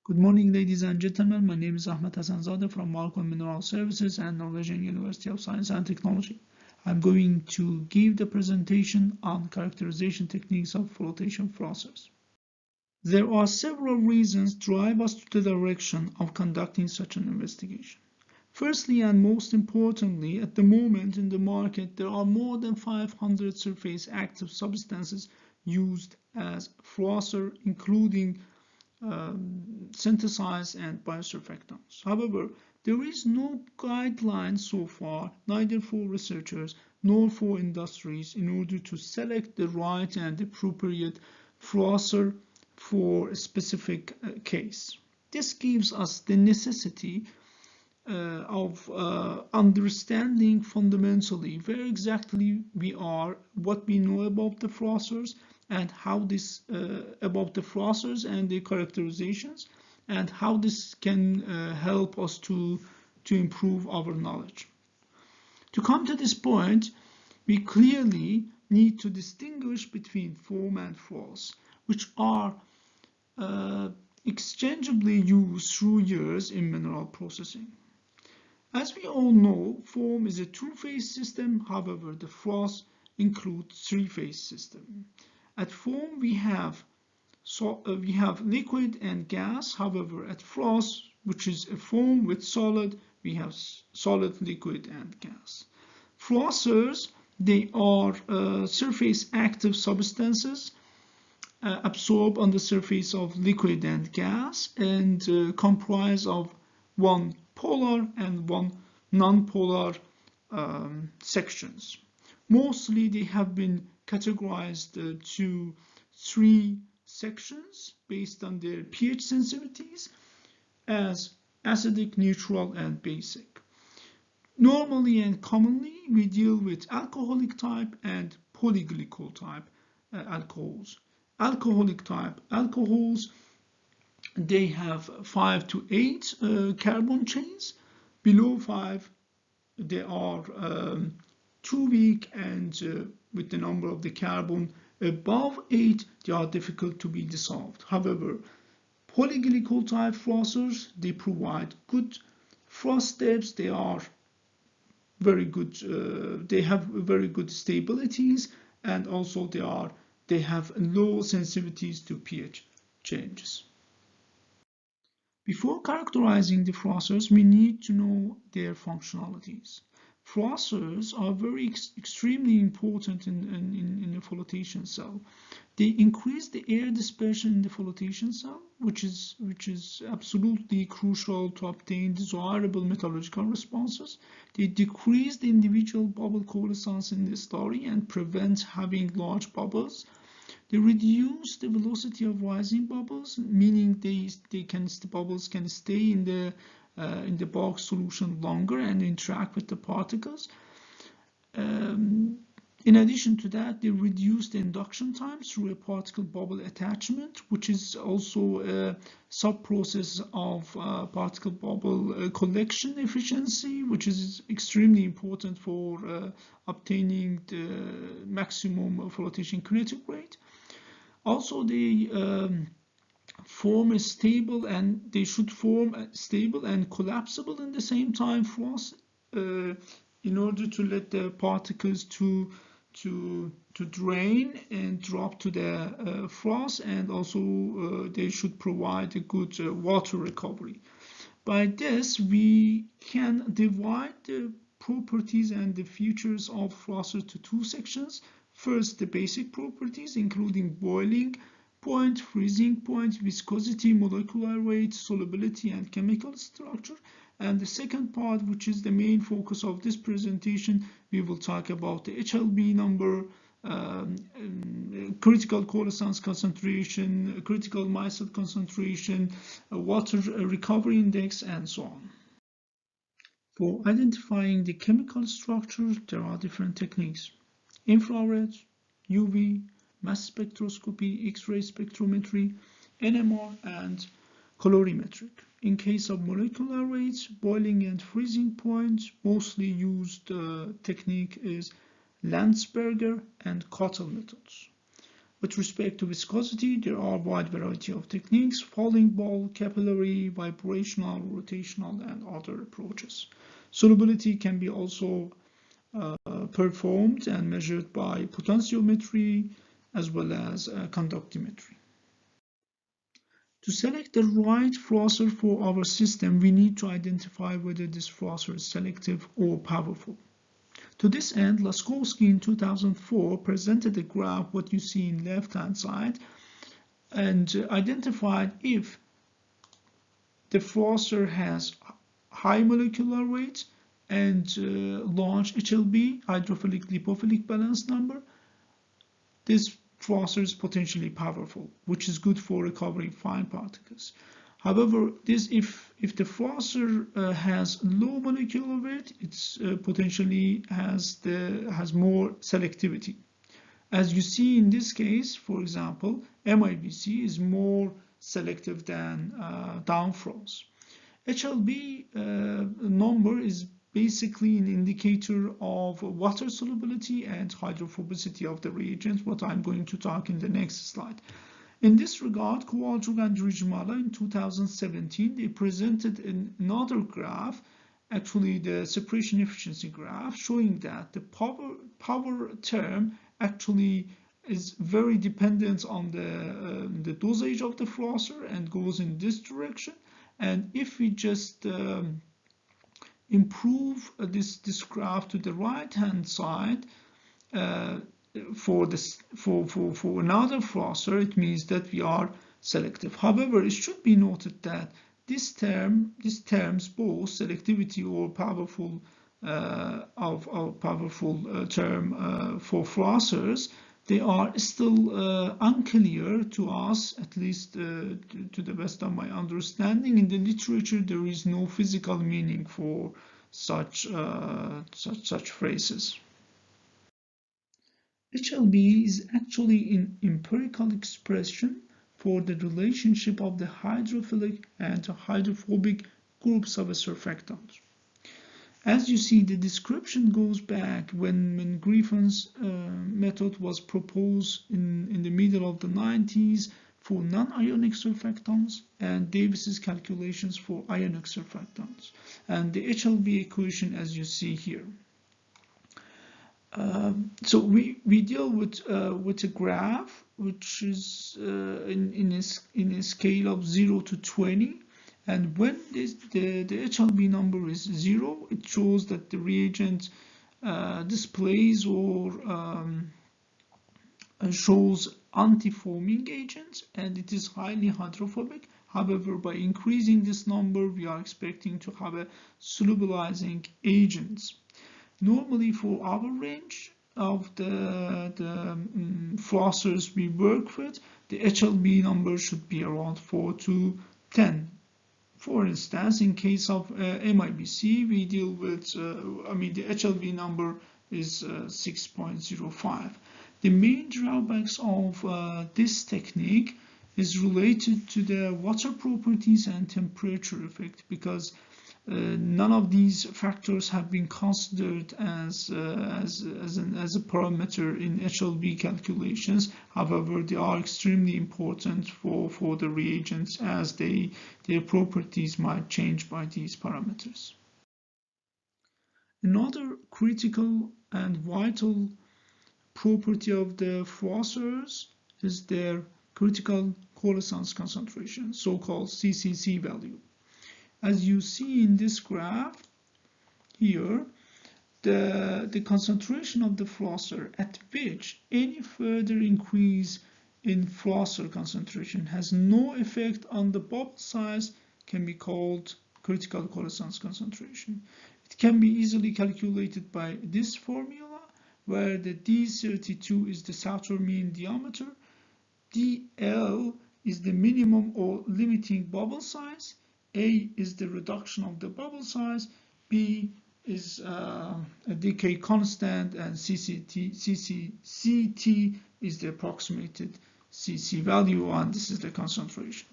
Good morning, ladies and gentlemen. My name is Ahmad Hassanzadeh from Maelgwyn Mineral Services and Norwegian University of Science and Technology. I'm going to give the presentation on characterization techniques of flotation frothers. There are several reasons drive us to the direction of conducting such an investigation. Firstly, and most importantly, at the moment in the market, there are more than 500 surface active substances used as frother, including synthesized and biosurfactants. However, there is no guideline so far, neither for researchers nor for industries, in order to select the right and appropriate frother for a specific case. This gives us the necessity of understanding fundamentally where exactly we are, what we know about the frothers, and how this about the frothers and the characterizations, and how this can help us to improve our knowledge. To come to this point, we clearly need to distinguish between foam and froth, which are exchangeably used through years in mineral processing. As we all know, foam is a two-phase system. However, the froth includes three-phase system. At foam, we have liquid and gas. However, at froth, which is a foam with solid, we have solid, liquid, and gas. Frothers, they are surface active substances absorbed on the surface of liquid and gas, and comprise of one polar and one non-polar sections. Mostly they have been categorized to three sections based on their pH sensitivities as acidic, neutral, and basic. Normally and commonly we deal with alcoholic type and polyglycol type alcohols. Alcoholic type alcohols, they have 5 to 8 carbon chains. Below 5 they are too weak, and with the number of the carbon above 8 they are difficult to be dissolved. However, polyglycol type frothers, they provide good froth depths. They are very good, they have very good stabilities, and also they have low sensitivities to pH changes. Before characterizing the frothers, we need to know their functionalities. Frothers are extremely important in the flotation cell. They increase the air dispersion in the flotation cell, which is absolutely crucial to obtain desirable metallurgical responses. They decrease the individual bubble coalescence in the slurry and prevent having large bubbles. They reduce the velocity of rising bubbles, meaning the bubbles can stay in the bulk solution longer and interact with the particles. In addition to that, they reduce the induction time through a particle bubble attachment, which is also a sub-process of particle bubble collection efficiency, which is extremely important for obtaining the maximum flotation kinetic rate. Also, they form a stable, and they should form a stable and collapsible in the same time froth, in order to let the particles to drain and drop to the froth, and also they should provide a good water recovery. By this, we can divide the properties and the features of frothers to two sections. First, the basic properties, including boiling point, freezing point, viscosity, molecular weight, solubility, and chemical structure. And the second part, which is the main focus of this presentation, we will talk about the HLB number, critical coalescence concentration, critical micelle concentration, water recovery index, and so on. For identifying the chemical structure, there are different techniques: infrared, UV, mass spectroscopy, X-ray spectrometry, NMR, and colorimetric. In case of molecular weights, boiling and freezing point, mostly used technique is Landsberger and Cottle methods. With respect to viscosity, there are a wide variety of techniques: falling ball, capillary, vibrational, rotational, and other approaches. Solubility can be also performed and measured by potentiometry as well as conductimetry. To select the right Frother for our system, we need to identify whether this Frother is selective or powerful. To this end, Laskowski in 2004 presented a graph, what you see in left-hand side, and identified if the Frother has high molecular weight and large HLB, hydrophilic lipophilic balance number, this Frother is potentially powerful, which is good for recovering fine particles. However, if the Frother has low molecular weight, it's potentially has more selectivity. As you see in this case, for example, MIBC is more selective than down Froth. HLB number is basically an indicator of water solubility and hydrophobicity of the reagent, what I'm going to talk in the next slide. In this regard, Kowalczuk and Rijmala in 2017, they presented another graph, actually the separation efficiency graph, showing that the power term actually is very dependent on the dosage of the Frother and goes in this direction. And if we just improve this graph to the right-hand side for another Frother, it means that we are selective. However, it should be noted that these terms, both selectivity or powerful term for Frothers, they are still unclear to us, at least to the best of my understanding. In the literature, there is no physical meaning for such phrases. HLB is actually an empirical expression for the relationship of the hydrophilic and hydrophobic groups of a surfactant. As you see, the description goes back when Griffin's method was proposed in the middle of the 90s for non-ionic surfactants, and Davis's calculations for ionic surfactants, and the HLB equation as you see here. So we deal with a graph which is in a scale of 0 to 20. And when the HLB number is 0, it shows that the reagent displays or shows antifoaming agents, and it is highly hydrophobic. However, by increasing this number, we are expecting to have a solubilizing agents. Normally, for our range of the Frothers we work with, the HLB number should be around 4 to 10. For instance, in case of MIBC, we deal with, the HLB number is 6.05. The main drawbacks of this technique is related to the water properties and temperature effect, because none of these factors have been considered as a parameter in HLB calculations. However, they are extremely important for the reagents, as their properties might change by these parameters. Another critical and vital property of the Frothers is their critical coalescence concentration, so-called CCC value. As you see in this graph here, the concentration of the Frother at which any further increase in Frother concentration has no effect on the bubble size can be called critical coalescence concentration. It can be easily calculated by this formula, where the D32 is the Sauter mean diameter, DL is the minimum or limiting bubble size, A is the reduction of the bubble size, B is a decay constant, and CT is the approximated CC value, and this is the concentration.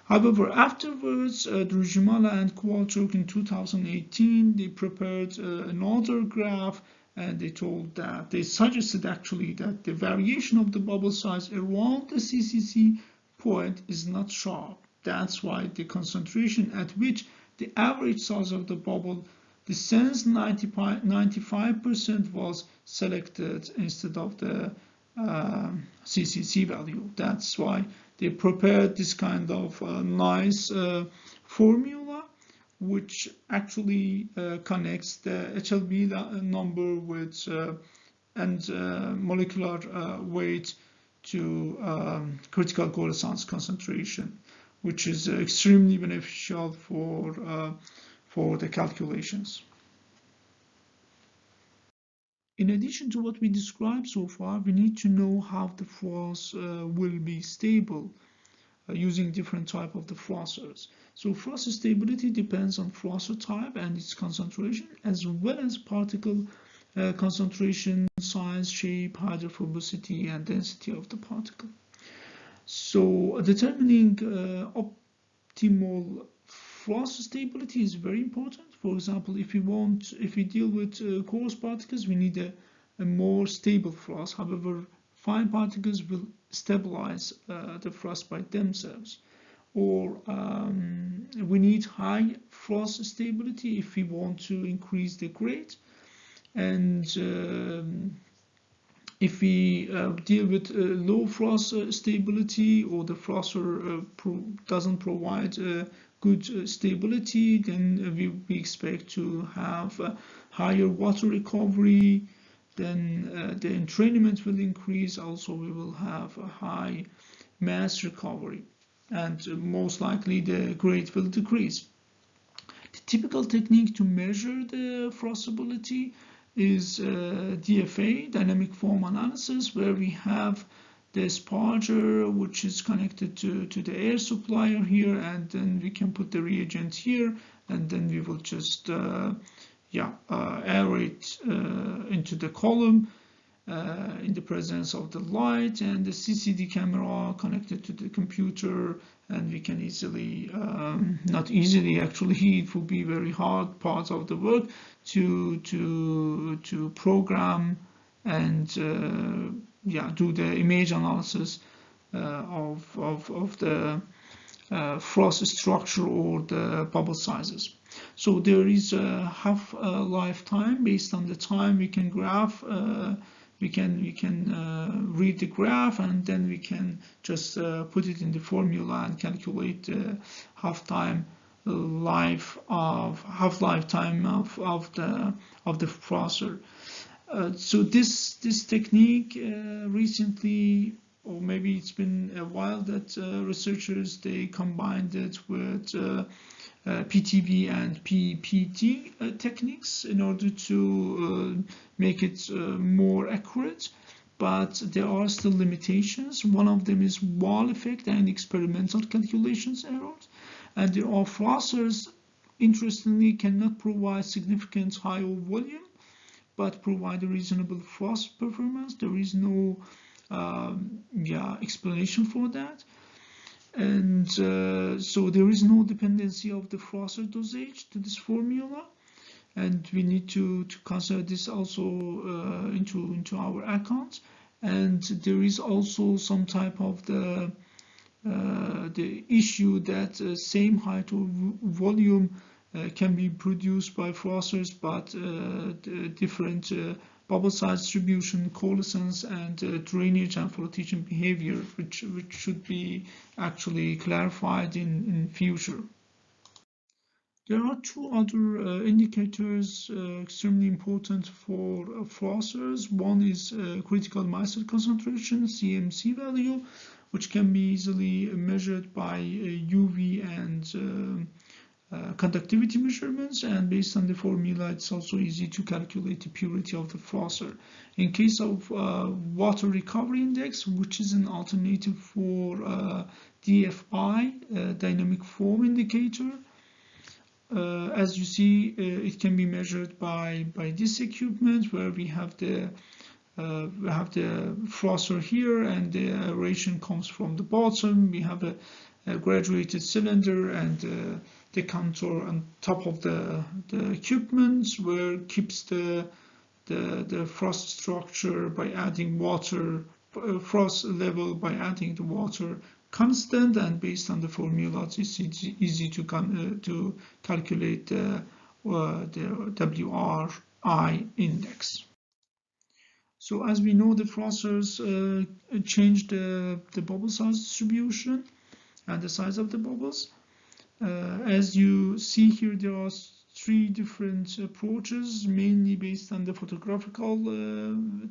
However, afterwards, Rijmala and Kowalczuk in 2018, they prepared another graph and they suggested actually that the variation of the bubble size around the CCC point is not sharp. That's why the concentration at which the average size of the bubble descends 95% was selected instead of the CCC value. That's why they prepared this kind of nice formula, which actually connects the HLB number with and molecular weight to critical coalescence concentration, which is extremely beneficial for the calculations. In addition to what we described so far, we need to know how the froth will be stable using different type of the frothers. So froth stability depends on frother type and its concentration, as well as particle concentration, size, shape, hydrophobicity, and density of the particle. So determining optimal froth stability is very important. For example, if we deal with coarse particles, we need a more stable froth. However, fine particles will stabilize the froth by themselves. Or we need high froth stability if we want to increase the grade. And if we deal with low froth stability, or the frother doesn't provide good stability, then we expect to have higher water recovery, then the entrainment will increase. Also, we will have a high mass recovery, and most likely the grade will decrease. The typical technique to measure the frothability is DFA, dynamic form analysis, where we have the sparger which is connected to the air supplier here, and then we can put the reagent here, and then we will just aerate into the column in the presence of the light, and the CCD camera connected to the computer, and we can easily, not easily actually, it will be very hard part of the work to program and do the image analysis of the froth structure or the bubble sizes. So there is a half-life time. Based on the time we can graph, we can read the graph, and then we can just put it in the formula and calculate the half-life time of the frother. So this technique recently, or maybe it's been a while, that researchers they combined it with PTV and PPT techniques in order to make it more accurate, but there are still limitations. One of them is wall effect and experimental calculations errors, and there are frothers, interestingly, cannot provide significant higher volume but provide a reasonable froth performance. There is no explanation for that. And so there is no dependency of the frother dosage to this formula, and we need to consider this also into our account. And there is also some type of the issue that same height or volume can be produced by frothers, but the different bubble size distribution, coalescence, and drainage and flotation behavior, which should be actually clarified in future. There are two other indicators extremely important for frothers. One is critical micelle concentration, CMC value, which can be easily measured by UV and conductivity measurements, and based on the formula it's also easy to calculate the purity of the frother. In case of water recovery index, which is an alternative for DFI, dynamic form indicator, as you see, it can be measured by this equipment, where we have the frother here, and the aeration comes from the bottom. We have a graduated cylinder and the contour on top of the equipment, where keeps the the froth structure by adding water, froth level by adding the water constant, and based on the formula it's easy to calculate the WRI index. So as we know, the Frothers changed the bubble size distribution and the size of the bubbles. As you see here, there are three different approaches, mainly based on the photographical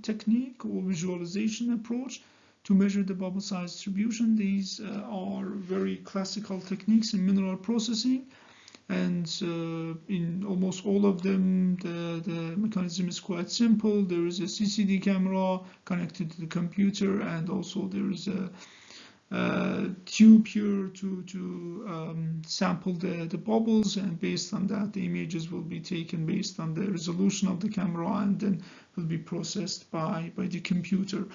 technique or visualization approach to measure the bubble size distribution. These are very classical techniques in mineral processing, and in almost all of them the mechanism is quite simple. There is a CCD camera connected to the computer, and also there is a tube here to sample the bubbles, and based on that the images will be taken based on the resolution of the camera and then will be processed by the computer.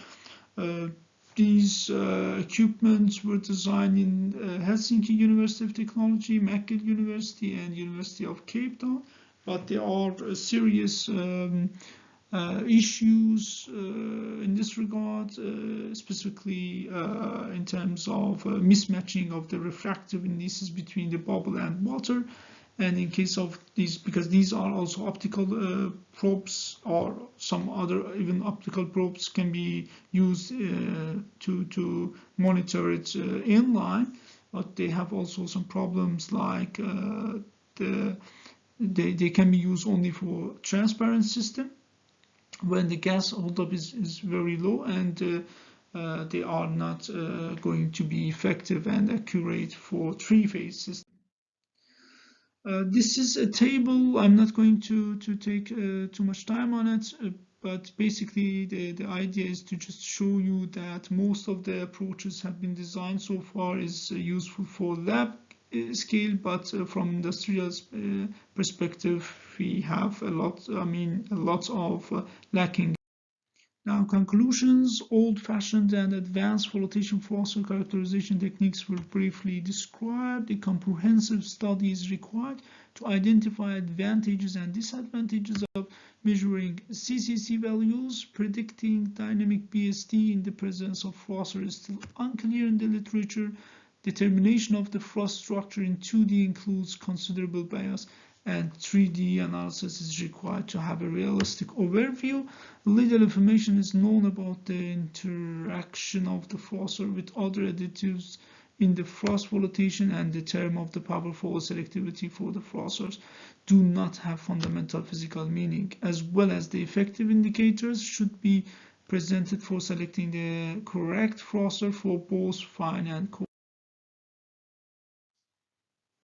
These equipments were designed in Helsinki University of Technology, Maelgwyn University, and University of Cape Town, but there are serious issues in this regard, specifically in terms of mismatching of the refractive indices between the bubble and water. And in case of these, because these are also optical probes, or some other even optical probes can be used to monitor it inline, but they have also some problems like they can be used only for transparent system when the gas holdup is very low, and they are not going to be effective and accurate for three-phase system. This is a table. I'm not going to take too much time on it, but basically the idea is to just show you that most of the approaches have been designed so far is useful for lab scale, but from industrial perspective we have a lot of lacking. Now, conclusions. Old-fashioned and advanced flotation Frother characterization techniques were briefly described. A comprehensive study is required to identify advantages and disadvantages of measuring CCC values. Predicting dynamic BSD in the presence of Frother is still unclear in the literature. Determination of the froth structure in 2D includes considerable bias, and 3D analysis is required to have a realistic overview. Little information is known about the interaction of the Frother with other additives in the froth flotation, and the term of the powerful selectivity for the Frothers do not have fundamental physical meaning, as well as the effective indicators should be presented for selecting the correct Frother for both fine and coarse